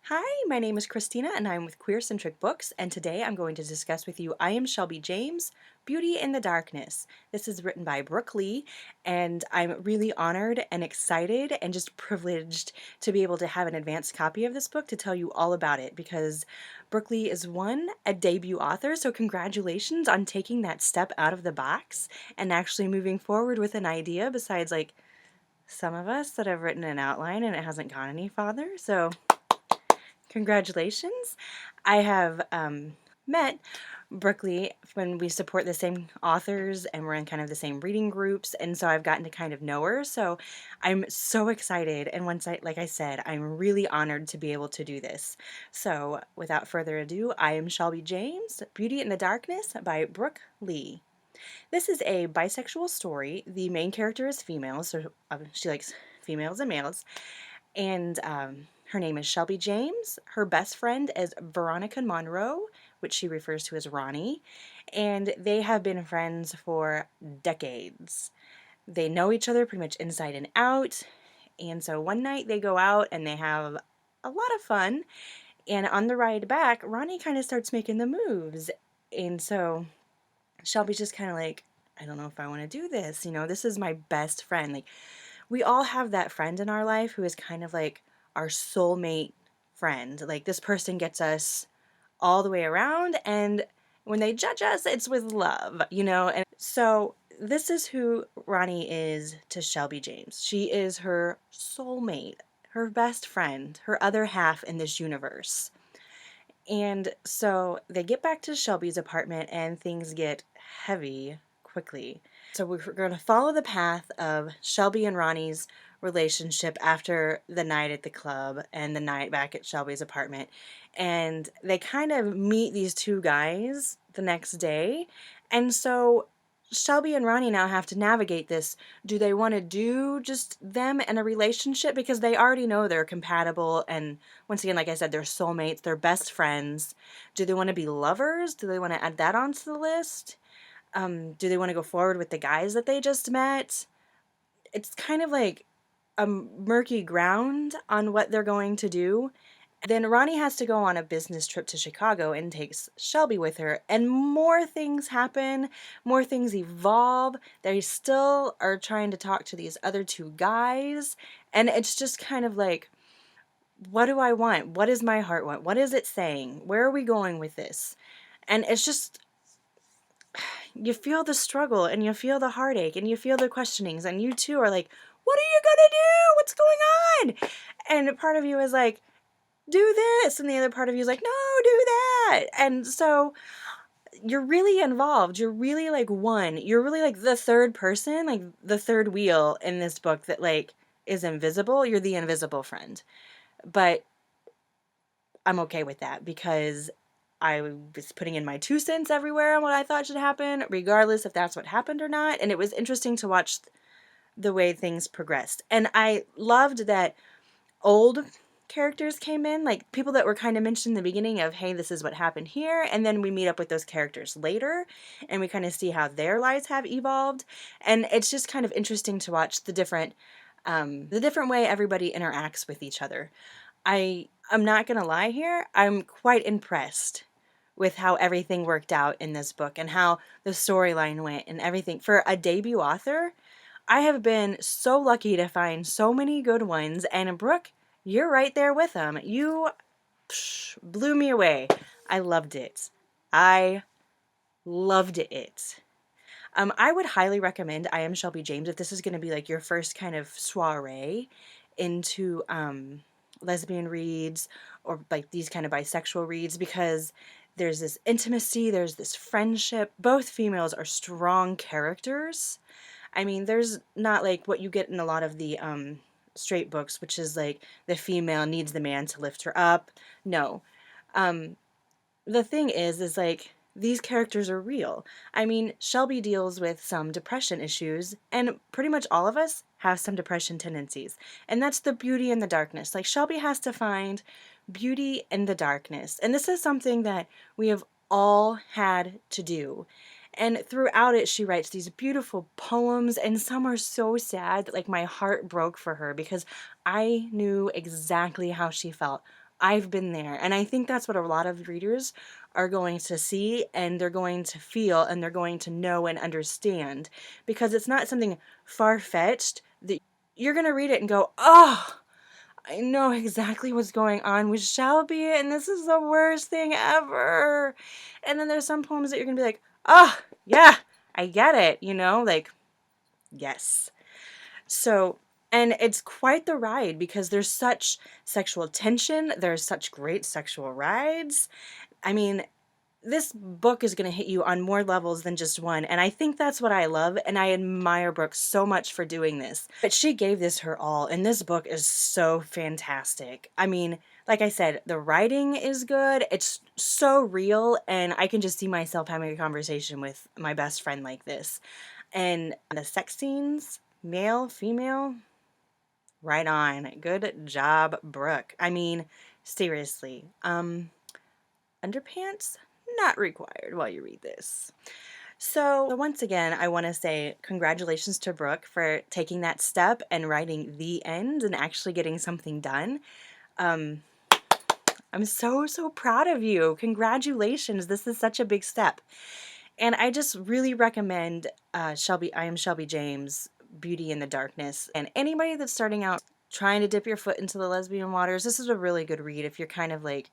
Hi, my name is Christina and I'm with Queer Centric Books, and today I'm going to discuss with you I Am Shelby James, Beauty in the Darkness. This is written by Brooke Lee, and I'm really honored and excited and just privileged to be able to have an advanced copy of this book to tell you all about it because Brooke Lee is a debut author, so congratulations on taking that step out of the box and actually moving forward with an idea besides like some of us that have written an outline and it hasn't gone any farther. So congratulations. I have met Brooke Lee when we support the same authors and we're in kind of the same reading groups, and so I've gotten to kind of know her. So I'm so excited, and like I said, I'm really honored to be able to do this. So without further ado, I am Shelby James, Beauty in the Darkness by Brooke Lee. This is a bisexual story. The main character is female, so she likes females and males, and her name is Shelby James. Her best friend is Veronica Monroe, which she refers to as Roni, and they have been friends for decades. They know each other pretty much inside and out, and so one night they go out and they have a lot of fun, and on the ride back, Roni kind of starts making the moves, and so Shelby's just kind of like, I don't know if I want to do this. This is my best friend. Like, we all have that friend in our life who is kind of like our soulmate friend. Like, this person gets us all the way around, and when they judge us, it's with love. And so this is who Ronnie is to Shelby James. She is her soulmate, her best friend, her other half in this universe. And so they get back to Shelby's apartment and things get heavy quickly. So we're going to follow the path of Shelby and Ronnie's relationship after the night at the club and the night back at Shelby's apartment. And they kind of meet these two guys the next day. And so Shelby and Ronnie now have to navigate this. Do they want to do just them and a relationship because they already know they're compatible, and once again, like I said, they're soulmates, they're best friends. Do they want to be lovers? Do they want to add that onto the list? Do they want to go forward with the guys that they just met? It's kind of like a murky ground on what they're going to do. Then Ronnie has to go on a business trip to Chicago and takes Shelby with her, and more things happen, more things evolve. They still are trying to talk to these other two guys, and it's just kind of like, what do I want? What does my heart want? What is it saying? Where are we going with this? And it's just, you feel the struggle and you feel the heartache and you feel the questionings, and you too are like, what are you gonna do? What's going on? And part of you is like, do this, and the other part of you is like, no, do that. And so you're really involved. You're really like one. You're really like the third person, like the third wheel in this book that like is invisible. You're the invisible friend. But I'm okay with that because I was putting in my 2 cents everywhere on what I thought should happen, regardless if that's what happened or not. And it was interesting to watch the way things progressed. And I loved that old characters came in, like people that were kind of mentioned in the beginning of, hey, this is what happened here, and then we meet up with those characters later and we kind of see how their lives have evolved, and it's just kind of interesting to watch the different way everybody interacts with each other. I'm not gonna lie here, I'm quite impressed with how everything worked out in this book and how the storyline went and everything. For a debut author, I have been so lucky to find so many good ones, and Brooke, you're right there with them. You blew me away. I loved it. I loved it. I would highly recommend I Am Shelby James if this is going to be like your first kind of soiree into lesbian reads or like these kind of bisexual reads, because there's this intimacy, there's this friendship. Both females are strong characters. I mean, there's not like what you get in a lot of the straight books, which is like the female needs the man to lift her up. No. Um, the thing is like these characters are real. I mean, Shelby deals with some depression issues, and pretty much all of us have some depression tendencies. And that's the beauty in the darkness. Like, Shelby has to find beauty in the darkness. And this is something that we have all had to do. And throughout it, she writes these beautiful poems, and some are so sad that like my heart broke for her because I knew exactly how she felt I've been there. And I think that's what a lot of readers are going to see, and they're going to feel, and they're going to know and understand, because it's not something far-fetched that you're going to read it and go, oh, I know exactly what's going on with Shelby, and this is the worst thing ever. And then there's some poems that you're going to be like, oh, yeah, I get it, like, yes. So, and it's quite the ride because there's such sexual tension, there's such great sexual rides. I mean, this book is going to hit you on more levels than just one, and I think that's what I love, and I admire Brooke so much for doing this. But she gave this her all, and this book is so fantastic. I mean, like I said, the writing is good, it's so real, and I can just see myself having a conversation with my best friend like this. And the sex scenes, male, female, right on. Good job, Brooke. I mean, seriously. Underpants? Not required while you read this. So once again, I want to say congratulations to Brooke for taking that step and writing the end and actually getting something done. Um, I'm so, so proud of you. Congratulations. This is such a big step. And I just really recommend I Am Shelby James, Beauty in the Darkness. And anybody that's starting out trying to dip your foot into the lesbian waters, this is a really good read if you're kind of like,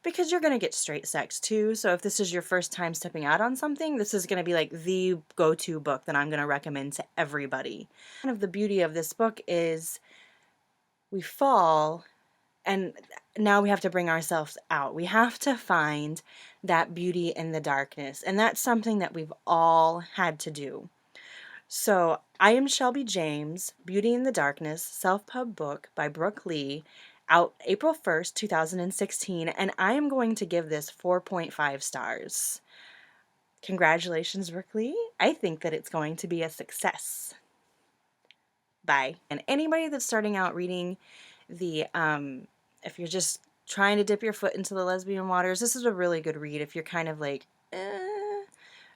because you're going to get straight sex too. So if this is your first time stepping out on something, this is going to be like the go-to book that I'm going to recommend to everybody. Kind of the beauty of this book is we fall, and now we have to bring ourselves out. We have to find that beauty in the darkness. And that's something that we've all had to do. So I Am Shelby James, Beauty in the Darkness, self-pub book by Brooke Lee, out April 1st, 2016, and I am going to give this 4.5 stars. Congratulations, Brooke Lee. I think that it's going to be a success. Bye. And anybody that's starting out reading if you're just trying to dip your foot into the lesbian waters, this is a really good read if you're kind of like,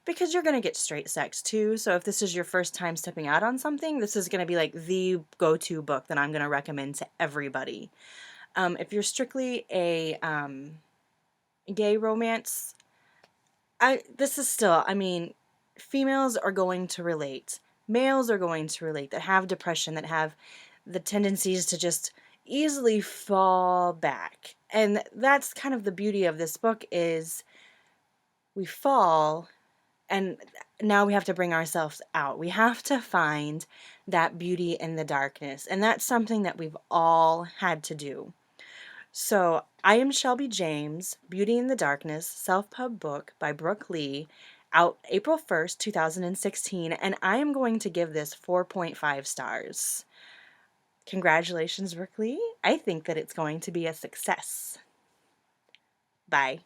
because you're going to get straight sex too. So if this is your first time stepping out on something, this is going to be like the go-to book that I'm going to recommend to everybody. If you're strictly a gay romance, this is still, I mean, females are going to relate. Males are going to relate that have depression, that have the tendencies to just easily fall back. And that's kind of the beauty of this book is we fall, and now we have to bring ourselves out. We have to find that beauty in the darkness. And that's something that we've all had to do. So I Am Shelby James, Beauty in the Darkness, self-pub book by Brooke Lee, out April 1st, 2016, and I am going to give this 4.5 stars. Congratulations, Brooke Lee. I think that it's going to be a success. Bye.